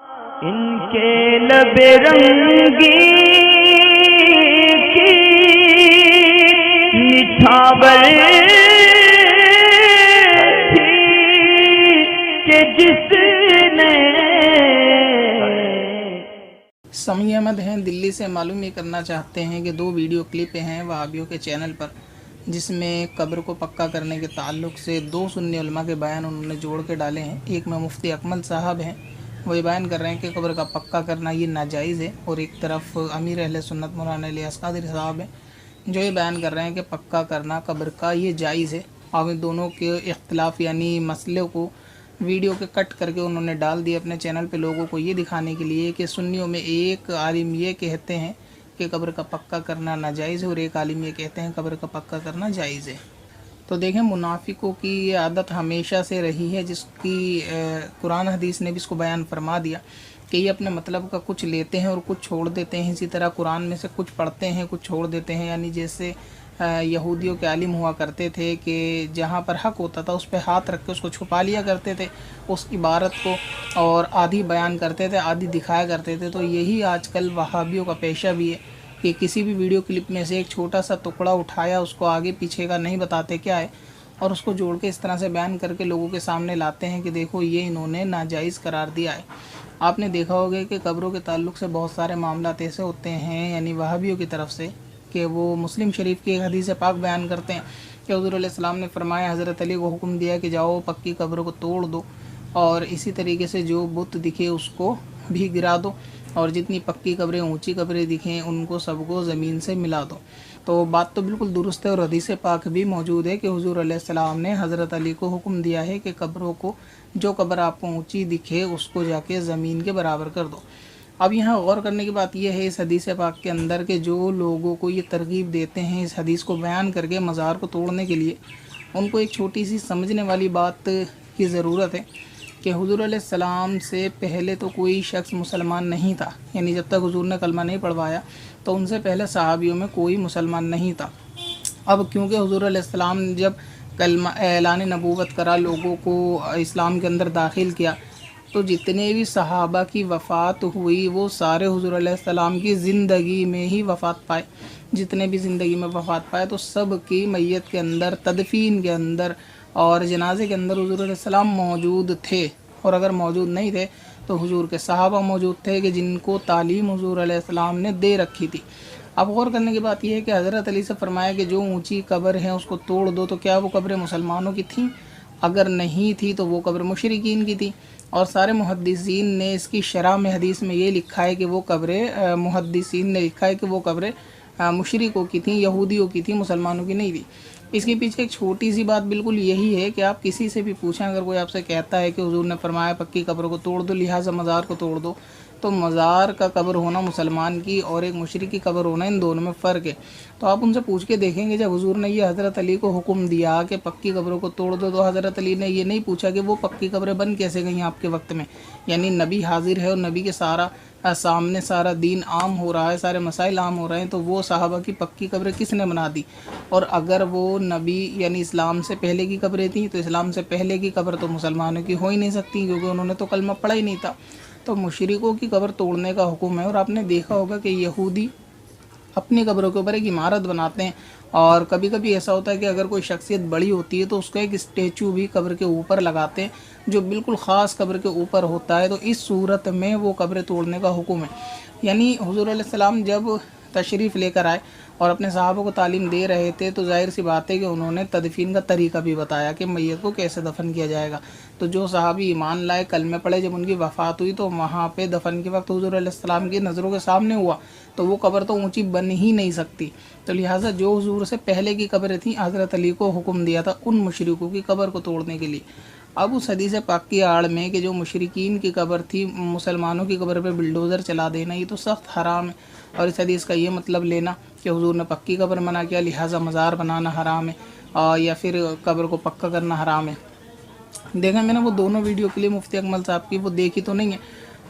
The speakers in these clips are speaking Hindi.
इनके लबे रंगी की निछावर थी कि जिसने। समी अहमद हैं दिल्ली से। मालूम ये करना चाहते हैं कि 2 वीडियो क्लिप हैं वहाबियों के चैनल पर, जिसमें कब्र को पक्का करने के ताल्लुक़ से 2 सुन्नी उलमा के बयान उन्होंने जोड़ के डाले हैं। एक में मुफ्ती अकमल साहब हैं, वो ये बयान कर रहे हैं कि कब्र का पक्का करना ये नाजायज़ है, और एक तरफ अमीर अहले सुन्नत मौलाना इलियास कादरी साहब हैं जो ये बयान कर रहे हैं कि पक्का करना कब्र का ये जायज़ है। और इन दोनों के इख्तिलाफ़ यानी मसले को वीडियो के कट करके उन्होंने डाल दिए अपने चैनल पे, लोगों को ये दिखाने के लिए कि सुन्नियों में एक आलिम ये कहते हैं कि कब्र का पक्का करना नाजायज़ है और एक आलिम ये कहते हैं कब्र का पक्का करना जायज़ है। तो देखें, मुनाफिकों की ये आदत हमेशा से रही है, जिसकी कुरान हदीस ने भी इसको बयान फरमा दिया कि ये अपने मतलब का कुछ लेते हैं और कुछ छोड़ देते हैं। इसी तरह कुरान में से कुछ पढ़ते हैं कुछ छोड़ देते हैं। यानी जैसे यहूदियों के आलिम हुआ करते थे कि जहाँ पर हक़ होता था उस पर हाथ रख के उसको छुपा लिया करते थे, उस इबारत को, और आधी बयान करते थे आधी दिखाया करते थे। तो यही आजकल वहाबियों का पेशा भी है कि किसी भी वीडियो क्लिप में से एक छोटा सा टुकड़ा उठाया, उसको आगे पीछे का नहीं बताते क्या है, और उसको जोड़ के इस तरह से बयान करके लोगों के सामने लाते हैं कि देखो ये इन्होंने नाजायज़ करार दिया है। आपने देखा होगा कि कब्रों के ताल्लुक़ से बहुत सारे मामला ऐसे होते हैं, यानी वहाबियों की तरफ से, कि वो मुस्लिम शरीफ की एक हदीस पाक बयान करते हैं कि हुज़ूर अलैहिस्सलाम ने फरमाया, हज़रत अली को हुक्म दिया कि जाओ पक्की कब्र को तोड़ दो, और इसी तरीके से जो बुत दिखे उसको भी गिरा दो, और जितनी पक्की कब्रें ऊंची कब्रें दिखें उनको सबको ज़मीन से मिला दो। तो बात तो बिल्कुल दुरुस्त है, और हदीस पाक भी मौजूद है कि हुज़ूर अलैहिस्सलाम ने हज़रत अली को हुक्म दिया है कि कब्रों को, जो कब्र आपको ऊंची दिखे उसको जाके ज़मीन के बराबर कर दो। अब यहाँ गौर करने की बात यह है इस हदीस पाक के अंदर के जो लोगों को ये तरगीब देते हैं इस हदीस को बयान करके मज़ार को तोड़ने के लिए, उनको एक छोटी सी समझने वाली बात की ज़रूरत है कि हुज़ूर अलैहिस्सलाम से पहले तो कोई शख्स मुसलमान नहीं था। यानी जब तक हुज़ूर ने कलमा नहीं पढ़वाया तो उनसे पहले सहाबियों में कोई मुसलमान नहीं था। अब क्योंकि हुज़ूर अलैहिस्सलाम जब कलमा ऐलान नबूवत करा, लोगों को इस्लाम के अंदर दाखिल किया, तो जितने भी सहाबा की वफ़ात हुई वो सारे हुज़ूर अलैहिस्सलाम की ज़िंदगी में ही वफ़ात पाए। जितने भी ज़िंदगी में वफ़ात पाए तो सब की मैयत के अंदर, तदफीन के अंदर और जनाजे के अंदर हुज़ूर अलैहिस्सलाम मौजूद थे। और अगर मौजूद नहीं थे तो हुज़ूर के सहाबा मौजूद थे कि जिनको तालीम हुज़ूर अलैहिस्सलाम ने दे रखी थी। अब गौर करने की बात यह है कि हज़रत अली से फरमाया कि जो ऊँची कब्र है उसको तोड़ दो, तो क्या वो कब्रें मुसलमानों की थीं? अगर नहीं थी तो वो कब्र मुशरिकीन की थी। और सारे मुहद्दिसीन ने इसकी शरह में हदीस में ये लिखा है कि वो कब्रें, मुहद्दिसीन ने लिखा है कि वो कब्रें मुशरिकों की थी, यहूदियों की थी, मुसलमानों की नहीं थी। इसके पीछे एक छोटी सी बात बिल्कुल यही है कि आप किसी से भी पूछें, अगर कोई आपसे कहता है कि हुज़ूर ने फरमाया पक्की कब्र को तोड़ दो लिहाजा मज़ार को तोड़ दो, तो मज़ार का कब्र होना मुसलमान की और एक मुशरिक की कब्र होना, इन दोनों में फ़र्क है। तो आप उनसे पूछ के देखेंगे, जब हुज़ूर ने ये हज़रत अली को हुक्म दिया कि पक्की कब्रों को तोड़ दो, तो हज़रत अली ने ये नहीं पूछा कि वो पक्की कब्रें बन कैसे गई आपके वक्त में। यानी नबी हाजिर है और नबी के सामने सारा दीन आम हो रहा है, सारे मसाइल आम हो रहे हैं, तो वो सहाबा की पक्की कब्रें किसने बना दी? और अगर वो नबी यानी इस्लाम से पहले की कब्रें थी तो इस्लाम से पहले की कब्र तो मुसलमानों की हो ही नहीं सकती, क्योंकि उन्होंने तो कलमा पढ़ा ही नहीं था। तो मुशरिकों की कब्र तोड़ने का हुक्म है। और आपने देखा होगा कि यहूदी अपनी कब्रों के ऊपर एक इमारत बनाते हैं, और कभी कभी ऐसा होता है कि अगर कोई शख्सियत बड़ी होती है तो उसका एक स्टैचू भी कब्र के ऊपर लगाते हैं जो बिल्कुल ख़ास कब्र के ऊपर होता है। तो इस सूरत में वो कब्र तोड़ने का हुक्म है। यानी हुज़ूर अलैहिस्सलाम जब तशरीफ़ लेकर आए और अपने सहाबों को तालीम दे रहे थे, तो जाहिर सी बात है कि उन्होंने तदफीन का तरीका भी बताया कि मैयत को कैसे दफन किया जाएगा। तो जो सहाबी ईमान लाए, कलमे पढ़े, जब उनकी वफ़ात हुई तो वहाँ पे दफन के वक्त हुज़ूर अलैहिस्सलाम की नज़रों के सामने हुआ, तो वो कब्र तो ऊंची बन ही नहीं सकती। तो लिहाजा जो हुज़ूर से पहले की कब्रें थी, हज़रत अली को हुक्म दिया था उन मुशरिकों की कब्र को तोड़ने के लिए। अब उस हदीस पाक की आड़ में कि जो मुशरिकीन की कब्र थी, मुसलमानों की कब्र पे बिल्डोज़र चला देना, ये तो सख्त हराम है। और इस हदीस का ये मतलब लेना कि हुज़ूर ने पक्की कब्र मना किया लिहाजा मज़ार बनाना हराम है, या फिर कब्र को पक्का करना हराम है। देखा मैंने वो दोनों वीडियो के लिए मुफ्ती अकमल साहब की वो देखी तो नहीं है,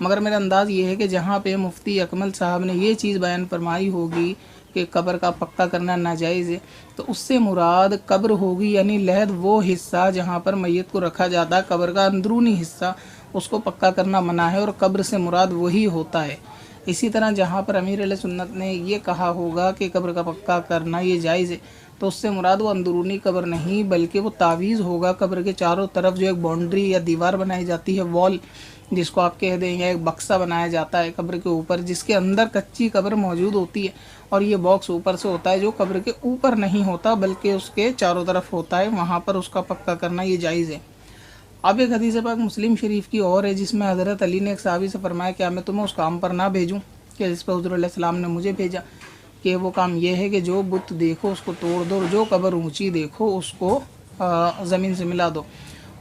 मगर मेरा अंदाज़ ये है कि जहाँ पे मुफ्ती अकमल साहब ने ये चीज़ बयान फरमाई होगी कि कब्र का पक्का करना नाजायज़ है, तो उससे मुराद कब्र होगी, यानी लहद वो हिस्सा जहाँ पर मैयत को रखा जाता है, कब्र का अंदरूनी हिस्सा, उसको पक्का करना मना है और कब्र से मुराद वही होता है। इसी तरह जहाँ पर अमीर अहले सुन्नत ने ये कहा होगा कि कब्र का पक्का करना ये जायज़ है, तो उससे मुराद वो अंदरूनी कब्र नहीं बल्कि वो तावीज़ होगा। कब्र के चारों तरफ जो एक बाउंड्री या दीवार बनाई जाती है, वॉल जिसको आप कह दें, या एक बक्सा बनाया जाता है कब्र के ऊपर, जिसके अंदर कच्ची कब्र मौजूद होती है और ये बॉक्स ऊपर से होता है जो कब्र के ऊपर नहीं होता बल्कि उसके चारों तरफ होता है, वहाँ पर उसका पक्का करना ये जायज़ है। अब एक हदीस पाक मुस्लिम शरीफ की और है जिसमें हज़रत अली ने एक सहाबी से फरमाया, क्या मैं तुम्हें उस काम पर ना भेजूँ कि जिस पर हुज़ूर अलैहि सलाम ने मुझे भेजा, कि वो काम ये है कि जो बुत देखो उसको तोड़ दो और जो कब्र ऊंची देखो उसको ज़मीन से मिला दो।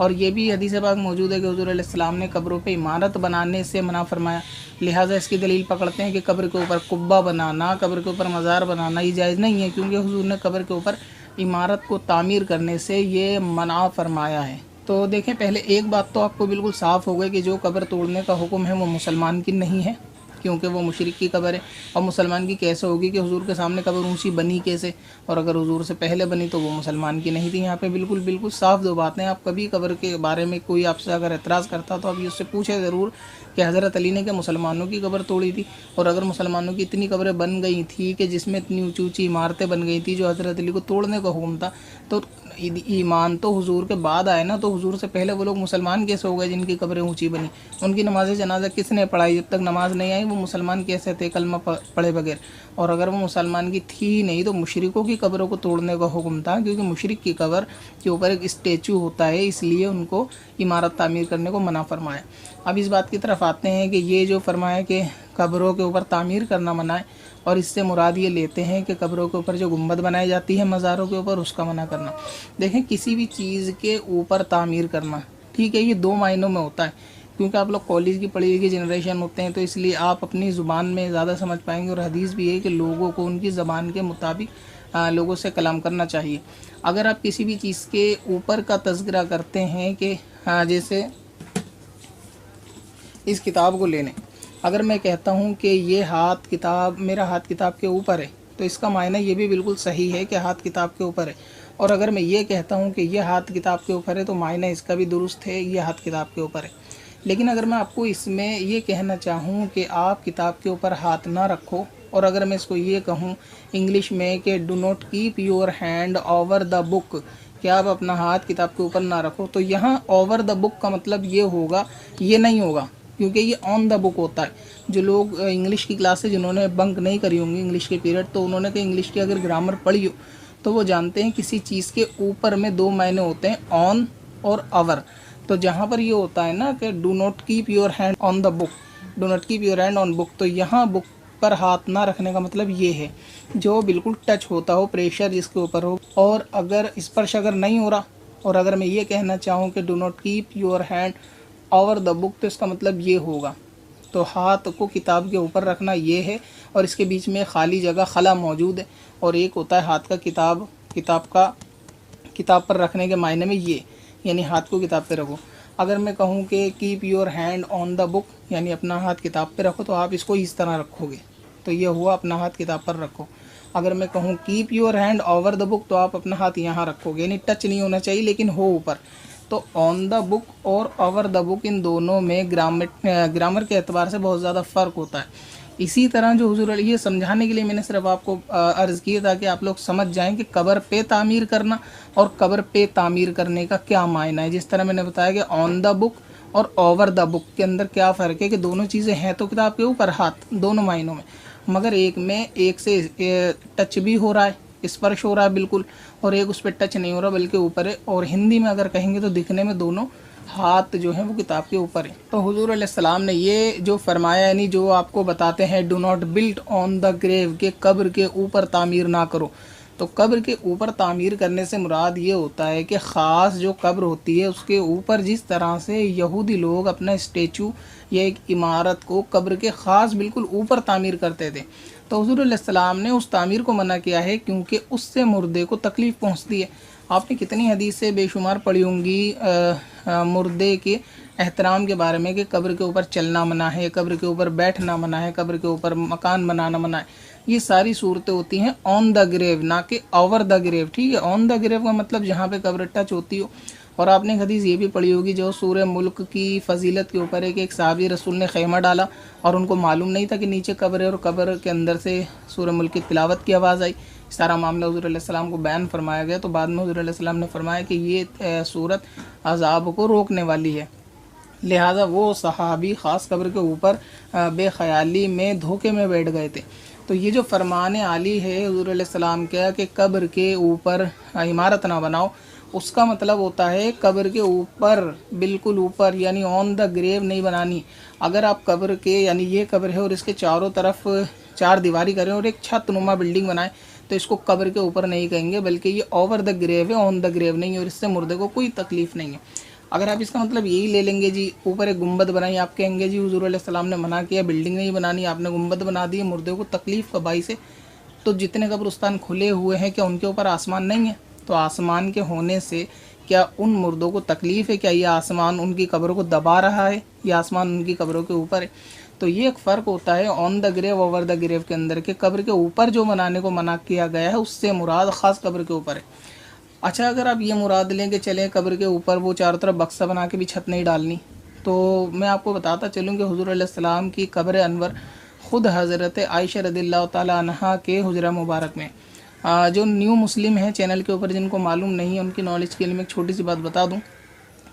और ये भी हदीस पाक मौजूद है कि हुज़ूर अलैहि सलाम ने कब्रों पे इमारत बनाने से मना फरमाया। लिहाजा इसकी दलील पकड़ते हैं कि कब्र के ऊपर कुब्बा बनाना, कब्र के ऊपर मज़ार बनाना ये जायज़ नहीं है, क्योंकि हुज़ूर ने कब्र के ऊपर इमारत को तामीर करने से ये मना फरमाया है। तो देखें, पहले एक बात तो आपको बिल्कुल साफ़ हो गई कि जो कब्र तोड़ने का हुक्म है वो मुसलमान की नहीं है, क्योंकि वो मुशरिक की कब्र है। और मुसलमान की कैसे होगी कि हुजूर के सामने कब्र ऊंची बनी कैसे, और अगर हुजूर से पहले बनी तो वो मुसलमान की नहीं थी। यहाँ पे बिल्कुल बिल्कुल साफ दो बातें। आप कभी कब्र के बारे में कोई आपसे अगर एतराज़ करता तो आप उससे पूछे ज़रूर कि हज़रत अली ने क्या मुसलमानों की कब्र तोड़ी थी, और अगर मुसलमानों की इतनी कब्रें बन गई थी कि जिसमें इतनी ऊँची ऊँची इमारतें बन गई थी जो हज़रत अली को तोड़ने का हुक्म था, तो ईमान तो हुजूर के बाद आए ना, तो हुजूर से पहले वो लोग मुसलमान कैसे हो गए जिनकी कब्रें ऊंची बनी? उनकी नमाज जनाजा किसने पढ़ाई? जब तक नमाज नहीं आई वो मुसलमान कैसे थे कलमा पढ़े बगैर? और अगर वो मुसलमान की थी नहीं तो मुशरिकों की कब्रों को तोड़ने का हुक्म था, क्योंकि मुशरिक की कब्र के ऊपर एक स्टेचू होता है, इसलिए उनको इमारत तामीर करने को मना फरमाया। अब इस बात की तरफ आते हैं कि ये जो फरमाया कि कब्रों के ऊपर तामीर करना मना है, और इससे मुराद ये लेते हैं कि कब्रों के ऊपर जो गुंबद बनाई जाती है मज़ारों के ऊपर, उसका मना करना। देखें, किसी भी चीज़ के ऊपर तामीर करना, ठीक है, ये दो मायनों में होता है, क्योंकि आप लोग कॉलेज की पढ़ी लिखी जनरेशन होते हैं तो इसलिए आप अपनी ज़ुबान में ज़्यादा समझ पाएंगे। और हदीस भी है कि लोगों को उनकी ज़बान के मुताबिक लोगों से कलाम करना चाहिए। अगर आप किसी भी चीज़ के ऊपर का तज़किरा करते हैं कि जैसे इस किताब को लेने, अगर मैं कहता हूँ कि ये हाथ किताब, मेरा हाथ किताब के ऊपर है, तो इसका मायना ये भी बिल्कुल सही है कि हाथ किताब के ऊपर है। और अगर मैं ये कहता हूँ कि ये हाथ किताब के ऊपर है तो मायना इसका भी दुरुस्त है, ये हाथ किताब के ऊपर है। लेकिन अगर मैं आपको इसमें ये कहना चाहूँ कि आप किताब के ऊपर हाथ ना रखो, और अगर मैं इसको ये कहूँ इंग्लिश में कि do not keep your hand over the book, कि आप अपना हाथ किताब के ऊपर ना रखो, तो यहाँ ओवर द बुक का मतलब ये होगा, ये नहीं होगा, क्योंकि ये ऑन द बुक होता है। जो लोग इंग्लिश की क्लासेज जिन्होंने बंक नहीं करी होंगी इंग्लिश के पीरियड, तो उन्होंने कहीं इंग्लिश की अगर ग्रामर पढ़ी हो तो वो जानते हैं किसी चीज़ के ऊपर में दो मायने होते हैं, ऑन और अवर। तो जहाँ पर ये होता है ना कि do not keep your hand on the book, do not keep your hand on book, तो यहाँ बुक पर हाथ ना रखने का मतलब ये है जो बिल्कुल टच होता हो, प्रेशर जिसके ऊपर हो। और अगर स्पर्श अगर नहीं हो रहा, और अगर मैं ये कहना चाहूँ कि do not keep your hand over the book, तो इसका मतलब ये होगा। तो हाथ को किताब के ऊपर रखना ये है, और इसके बीच में खाली जगह खला मौजूद है, और एक होता है हाथ का किताब पर रखने के मायने में ये, यानी हाथ को किताब पे रखो। अगर मैं कहूँ कि keep your hand on the book, यानी अपना हाथ किताब पे रखो, तो आप इसको इस तरह रखोगे, तो ये हुआ अपना हाथ किताब पर रखो। अगर मैं कहूँ keep your hand over the book, तो आप अपना हाथ यहाँ रखोगे, यानी टच नहीं होना चाहिए लेकिन हो ऊपर। तो ऑन द बुक और ओवर द बुक, इन दोनों में ग्रामर के एतबार से बहुत ज़्यादा फ़र्क होता है। इसी तरह जो हुजूर अली, ये समझाने के लिए मैंने सिर्फ आपको अर्ज़ किया ताकि आप लोग समझ जाएं कि कब्र पे तामीर करना और कब्र पे तामीर करने का क्या मायना है। जिस तरह मैंने बताया कि ऑन द बुक और ओवर द बुक के अंदर क्या फ़र्क है, कि दोनों चीज़ें हैं तो किताब के ऊपर, हाथ दोनों मायनों में, मगर एक में एक से टच भी हो रहा है, स्पर्श हो रहा है बिल्कुल, और एक उस पर टच नहीं हो रहा बल्कि ऊपर है। और हिंदी में अगर कहेंगे तो दिखने में दोनों हाथ जो हैं वो किताब के ऊपर है। तो हुजूर अलैहिस्सलाम ने ये जो फरमाया, यानी जो आपको बताते हैं do not build on the grave, के कब्र के ऊपर तामीर ना करो, तो कब्र के ऊपर तामीर करने से मुराद ये होता है कि ख़ास जो कब्र होती है उसके ऊपर, जिस तरह से यहूदी लोग अपना स्टेचू या एक इमारत को कब्र के ख़ास बिल्कुल ऊपर तामीर करते थे, तो हुजूर अलैहिस्सलाम ने उस तामीर को मना किया है, क्योंकि उससे मुर्दे को तकलीफ़ पहुंचती है। आपने कितनी हदीस से बेशुमार पढ़ी होंगी मुर्दे के एहतराम के बारे में, कि कब्र के ऊपर चलना मना है, कब्र के ऊपर बैठना मना है, कब्र के ऊपर मकान बनाना मना है। ये सारी सूरतें होती हैं ऑन द ग्रेव, ना कि ओवर द ग्रेव, ठीक है। ऑन द ग्रेव का मतलब जहाँ पे कब्र टच होती हो, और आपने एक हदीस ये भी पढ़ी होगी जो सूरह मुल्क की फजीलत के ऊपर है कि एक साहबी रसूल ने खैमा डाला और उनको मालूम नहीं था कि नीचे कब्र है और कब्र के अंदर से सूरह मुल्क की तिलावत की आवाज़ आई। सारा मामला हुज़ूर अलैहि सलाम को बयान फरमाया गया। तो बाद में हुज़ूर अलैहि सलाम ने फरमाया कि ये सूरत अज़ाब को रोकने वाली है, लिहाजा वो सहाबी ख़ास कब्र के ऊपर बेख्याली में धोखे में बैठ गए थे। तो ये जो फरमान आली है हुज़ूर अलैहि सलाम का कि कब्र के ऊपर इमारत ना बनाओ, उसका मतलब होता है कब्र के ऊपर, बिल्कुल ऊपर, यानी ऑन द ग्रेव नहीं बनानी। अगर आप कब्र के, यानी ये कब्र है और इसके चारों तरफ चार दीवारी करें और एक छत नुमा बिल्डिंग बनाएं, तो इसको कब्र के ऊपर नहीं कहेंगे, बल्कि ये ओवर द ग्रेव है, ऑन द ग्रेव नहीं है, और इससे मुर्दे को कोई तकलीफ़ नहीं है। अगर आप इसका मतलब यही ले लेंगे जी ऊपर एक गुंबद बनाई, आप कहेंगे जी हुज़ूर अलैहि सलाम ने मना किया बिल्डिंग नहीं बनानी, आपने गुंबद बना दी, मुर्दे को तकलीफ़ का बाइस है। तो जितने कब्रिस्तान खुले हुए हैं क्या उनके ऊपर आसमान नहीं है? तो आसमान के होने से क्या उन मुर्दों को तकलीफ़ है? क्या ये आसमान उनकी कब्रों को दबा रहा है या आसमान उनकी कब्रों के ऊपर है? तो ये एक फ़र्क होता है on the grave over the grave के अंदर के कब्र के ऊपर जो बनाने को मना किया गया है उससे मुराद ख़ास कब्र के ऊपर है। अच्छा, अगर आप ये मुराद लें कि चलें कब्र के ऊपर वो चारों तरफ बक्सा बना के भी छत नहीं डालनी, तो मैं आपको बताता चलूँ कि हुज़ूर अलैहि सलाम की कब्र अनवर ख़ुद हज़रत आयशा रज़ियल्लाहु ताला अन्हा के हुजरा मुबारक में, जो न्यू मुस्लिम है चैनल के ऊपर, जिनको मालूम नहीं है उनकी नॉलेज के लिए मैं एक छोटी सी बात बता दूं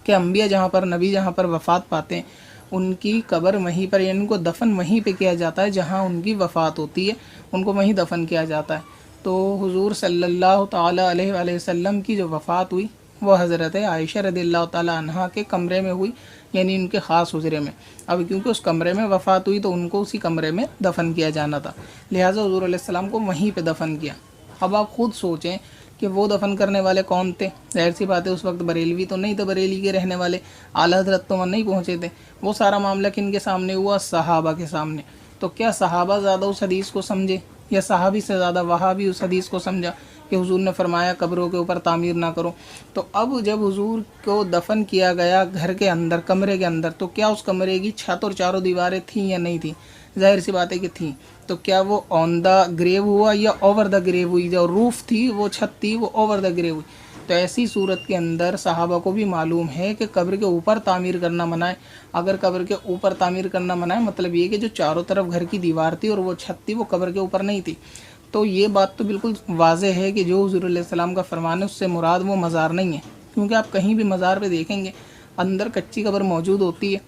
कि अम्बिया जहाँ पर, नबी जहाँ पर वफ़ात पाते हैं उनकी कब्र वहीं पर, यानी उनको दफन वहीं पे किया जाता है जहाँ उनकी वफ़ात होती है, उनको वहीं दफन किया जाता है। तो हुज़ूर सल्लल्लाहु ताला अलैहि वसल्लम की जो वफ़ात हुई वो हज़रत आयशा रज़ियल्लाहु ताला अन्हा के कमरे में हुई, यानी उनके ख़ास हुजरे में। अब क्योंकि उस कमरे में वफ़ात हुई तो उनको उसी कमरे में दफन किया जाना था, लिहाजा हुज़ूर अलैहि सलाम को वहीं पे दफन किया। अब आप ख़ुद सोचें कि वो दफन करने वाले कौन थे? ज़ाहिर सी बात है उस वक्त बरेलवी तो नहीं थे, बरेली के रहने वाले आला हज़रत तो वहाँ नहीं पहुँचे थे। वो सारा मामला किन के सामने हुआ? सहाबा के सामने। तो क्या सहाबा ज़्यादा उस हदीस को समझे या सहाबी से ज़्यादा वहाबी उस हदीस को समझा कि हुजूर ने फरमाया कब्रों के ऊपर तामीर ना करो? तो अब जब हुजूर को दफन किया गया घर के अंदर, कमरे के अंदर, तो क्या उस कमरे की छत और चारों दीवारें थीं या नहीं थी? ज़ाहिर सी बात है कि थी। तो क्या वो ऑन द ग्रेव हुआ या ओवर द ग्रेव हुई? जो रूफ़ थी, वो छत थी, वो ओवर द ग्रेव हुई। तो ऐसी सूरत के अंदर सहाबा को भी मालूम है कि कब्र के ऊपर तामीर करना मना है। अगर कब्र के ऊपर तामीर करना मना है, मतलब ये कि जो चारों तरफ घर की दीवार थी और वो छत थी, वो कब्र के ऊपर नहीं थी। तो ये बात तो बिल्कुल वाज़ेह है कि जो हुज़ूर अलैहि सलाम का फरमान है उससे मुराद वो मज़ार नहीं है, क्योंकि आप कहीं भी मज़ार पे देखेंगे अंदर कच्ची कब्र मौजूद होती है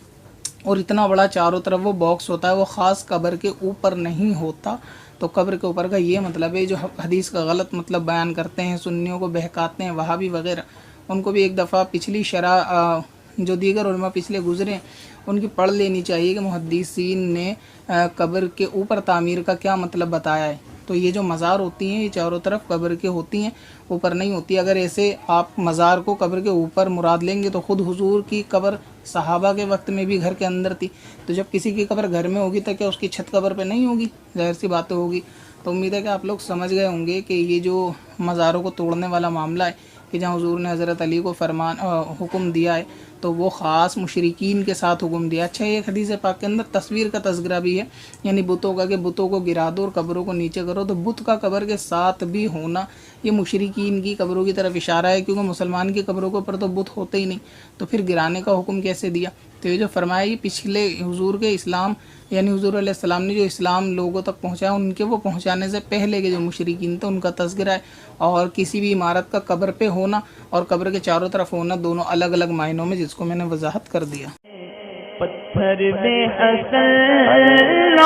और इतना बड़ा चारों तरफ वो बॉक्स होता है, वो ख़ास कब्र के ऊपर नहीं होता। तो कब्र के ऊपर का ये मतलब है, जो हदीस का गलत मतलब बयान करते हैं, सुन्नियों को बहकाते हैं, वहाबी वगैरह, उनको भी एक दफ़ा पिछली शरह जो दीगर उलमा पिछले गुज़रे उनकी पढ़ लेनी चाहिए कि मुहद्दिसीन ने कब्र के ऊपर तामीर का क्या मतलब बताया है। तो ये जो मज़ार होती हैं ये चारों तरफ कब्र के होती हैं, ऊपर नहीं होती। अगर ऐसे आप मज़ार को कब्र के ऊपर मुराद लेंगे तो ख़ुद हुजूर की कब्र सहाबा के वक्त में भी घर के अंदर थी। तो जब किसी की कब्र घर में होगी तो क्या उसकी छत कब्र पे नहीं होगी? ज़ाहिर सी बात होगी। तो उम्मीद है कि आप लोग समझ गए होंगे कि ये जो मज़ारों को तोड़ने वाला मामला है कि जहाँ हुजूर ने हज़रत अली को हुक्म दिया है तो वो ख़ास मुशरिकीन के साथ हुक्म दिया। अच्छा, एक हदीस पाक के अंदर तस्वीर का तज़किरा भी है, यानी बुतों का, कि बुतों को गिरा दो और कब्रों को नीचे करो। तो बुत का कब्र के साथ भी होना ये मुशरिकीन की कब्रों की तरफ इशारा है, क्योंकि मुसलमान की कब्रों के ऊपर तो बुत होते ही नहीं, तो फिर गिराने का हुक्म कैसे दिया? तो ये जो फरमाया ये पिछले हुजूर के इस्लाम, यानी हुजूर अलैहि सलाम ने जो इस्लाम लोगों तक पहुँचाया उनके वो पहुँचाने से पहले के जो मुशरिकीन थे उनका तज़किरा है। और किसी भी इमारत का कब्र पे होना और कब्र के चारों तरफ होना दोनों अलग अलग मायनों में, जिसको मैंने वजाहत कर दिया। पत्थर में हसन